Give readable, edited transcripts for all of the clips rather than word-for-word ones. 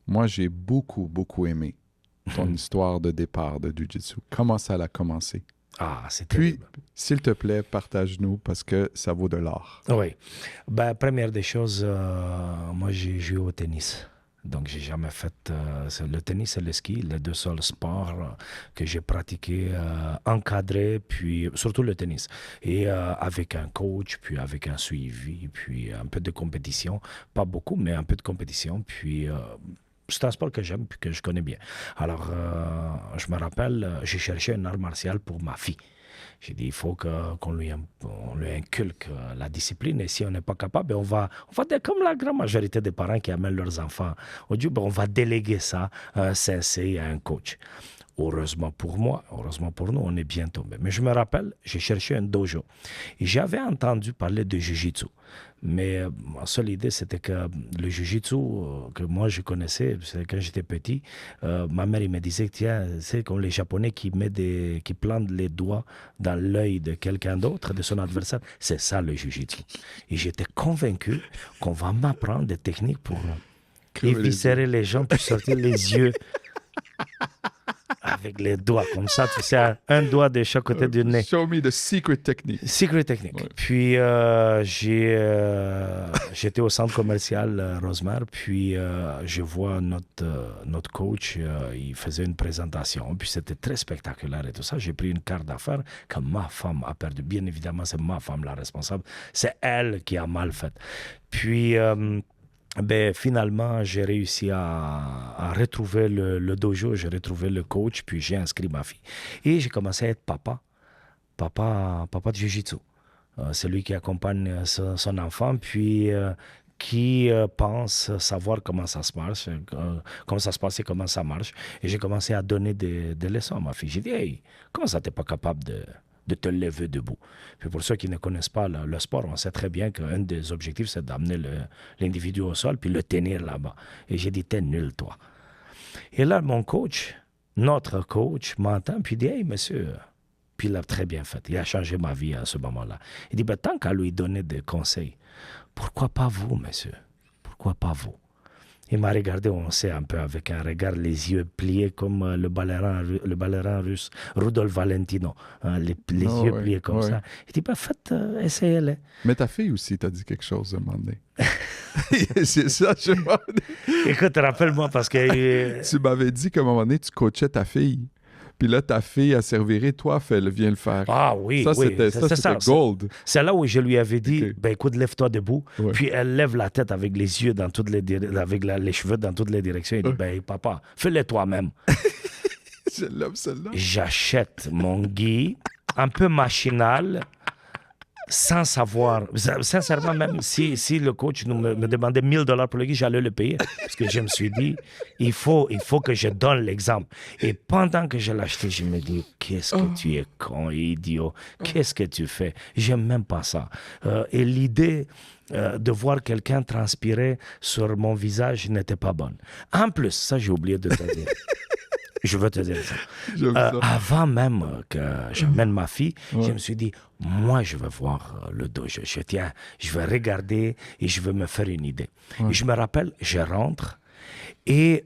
Moi, j'ai beaucoup, beaucoup aimé ton histoire de départ de Jiu-Jitsu. Comment ça a commencé? Ah, c'est Puis, terrible. s'il te plaît, partage-nous parce que ça vaut de l'or. Oui. Ben, première des choses, moi, j'ai joué au tennis. Donc, j'ai jamais fait... le tennis et le ski, les deux seuls sports que j'ai pratiqués, encadrés, puis surtout le tennis. Et avec un coach, puis avec un suivi, puis un peu de compétition. Pas beaucoup, mais un peu de compétition. Puis... c'est un sport que j'aime puis que je connais bien. Alors, je me rappelle, j'ai cherché un art martial pour ma fille. J'ai dit, il faut qu'on lui inculque la discipline. Et si on n'est pas capable, ben comme la grande majorité des parents qui amènent leurs enfants au Dieu, ben on va déléguer ça à un sensei, à un coach. Heureusement pour moi, heureusement pour nous, on est bien tombé. Mais je me rappelle, j'ai cherché un dojo. Et j'avais entendu parler de Jiu-Jitsu. Mais ma seule idée, c'était que le Jiu-Jitsu que moi je connaissais, c'est quand j'étais petit, ma mère il me disait, tiens, c'est comme les Japonais qui plantent les doigts dans l'œil de quelqu'un d'autre, de son adversaire. C'est ça le Jiu-Jitsu. Et j'étais convaincu qu'on va m'apprendre des techniques pour éviscérer les gens, puis sortir les yeux avec les doigts, comme ça, tu sais, un doigt de chaque côté du nez. Show me the secret technique. Secret technique. Ouais. Puis, j'étais au centre commercial Rosemère, puis je vois notre coach, il faisait une présentation, puis c'était très spectaculaire et tout ça. J'ai pris une carte d'affaires que ma femme a perdue. Bien évidemment, c'est ma femme la responsable. C'est elle qui a mal fait. Puis... ben, finalement, j'ai réussi à retrouver le dojo, j'ai retrouvé le coach, puis j'ai inscrit ma fille. Et j'ai commencé à être papa de Jiu-Jitsu. C'est lui qui accompagne son enfant, puis qui pense savoir comment ça se passe, comment ça se passe et comment ça marche. Et j'ai commencé à donner des leçons à ma fille. J'ai dit, hey, comment ça t'es pas capable de te lever debout. Puis pour ceux qui ne connaissent pas le sport, on sait très bien qu'un des objectifs, c'est d'amener l'individu au sol puis le tenir là-bas. Et j'ai dit, t'es nul, toi. Et là, notre coach, m'entend puis il dit, hey, monsieur, puis il a très bien fait. Il a changé ma vie à ce moment-là. Il dit, ben, tant qu'à lui donner des conseils, pourquoi pas vous, monsieur? Pourquoi pas vous? Il m'a regardé, on sait, un peu avec un regard, les yeux pliés comme le ballerin russe, Rudolf Valentino, hein, les yeux pliés comme ça. Il dit, ben, faites, essayez-les. Mais ta fille aussi t'a dit quelque chose à un moment donné. C'est ça, je m'en dis. Écoute, rappelle-moi parce que... Tu m'avais dit qu'à un moment donné, tu coachais ta fille. Puis là, ta fille a serviré, toi, viens le faire. Ah oui, ça, oui. c'était gold. C'est là où je lui avais dit, Okay. ben écoute, lève-toi debout. Ouais. Puis elle lève la tête avec les yeux dans toutes avec les cheveux dans toutes les directions. Elle dit, ben papa, fais-le toi-même. Je l'aime celle-là. J'achète mon gi, un peu machinal, sans savoir. Sincèrement, même si le coach me demandait $1000 pour le gi, j'allais le payer. Parce que je me suis dit, il faut que je donne l'exemple. Et pendant que je l'achetais, je me dis, qu'est-ce que tu es con, idiot. Qu'est-ce que tu fais? J'aime même pas ça. Et l'idée de voir quelqu'un transpirer sur mon visage n'était pas bonne. En plus, ça j'ai oublié de te dire. Je veux te dire ça. Avant même que j'amène ma fille, je me suis dit, moi, je vais voir le dojo. Je vais regarder et je vais me faire une idée. Et je me rappelle, je rentre et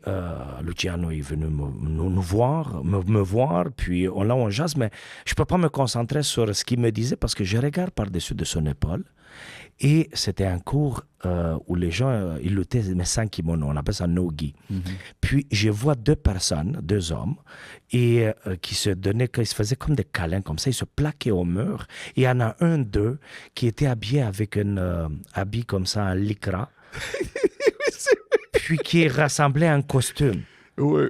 Luciano est venu me voir, puis on jase, mais je ne peux pas me concentrer sur ce qu'il me disait parce que je regarde par-dessus de son épaule. Et c'était un cours où les gens, ils luttaient, mais sans kimono, on appelle ça no-gi. Puis je vois deux hommes, et qui se faisaient comme des câlins, comme ça, ils se plaquaient au mur. Et il y en a un d'eux qui était habillé avec un habit comme ça, un lycra, puis qui ressemblait à un costume. Oui.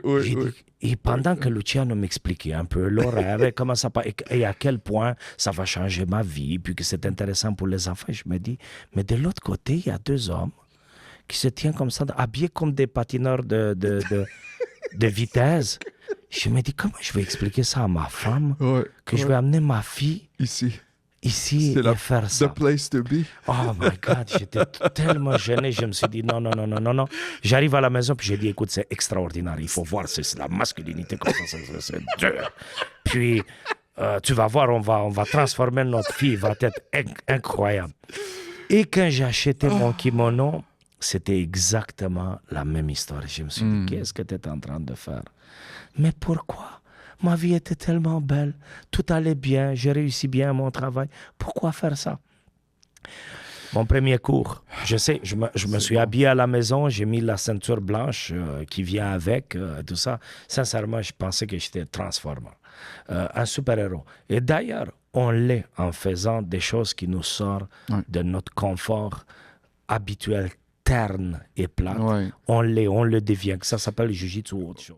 Et pendant que Luciano m'expliquait un peu l'horaire, comment ça passe, et à quel point ça va changer ma vie, puis que c'est intéressant pour les enfants, je me dis, mais de l'autre côté, il y a deux hommes qui se tiennent comme ça, habillés comme des patineurs de vitesse. Je me dis, comment je vais expliquer ça à ma femme, que je vais amener ma fille ici et faire ça. The place to be. Oh my God, j'étais tellement gêné. Je me suis dit non. J'arrive à la maison, puis j'ai dit, écoute, c'est extraordinaire. Il faut voir, c'est la masculinité comme ça, c'est dur. Puis, tu vas voir, on va transformer notre fille, va être incroyable. Et quand j'ai acheté mon kimono, c'était exactement la même histoire. Je me suis dit, qu'est-ce que tu es en train de faire? Mais pourquoi? Ma vie était tellement belle, tout allait bien, j'ai réussi bien à mon travail. Pourquoi faire ça? Mon premier cours, je sais, je me suis habillé à la maison, j'ai mis la ceinture blanche qui vient avec, tout ça. Sincèrement, je pensais que j'étais transformé, un super-héros. Et d'ailleurs, on l'est en faisant des choses qui nous sortent de notre confort habituel, terne et plate. On l'est, on le devient. Ça s'appelle le jiu-jitsu ou autre chose.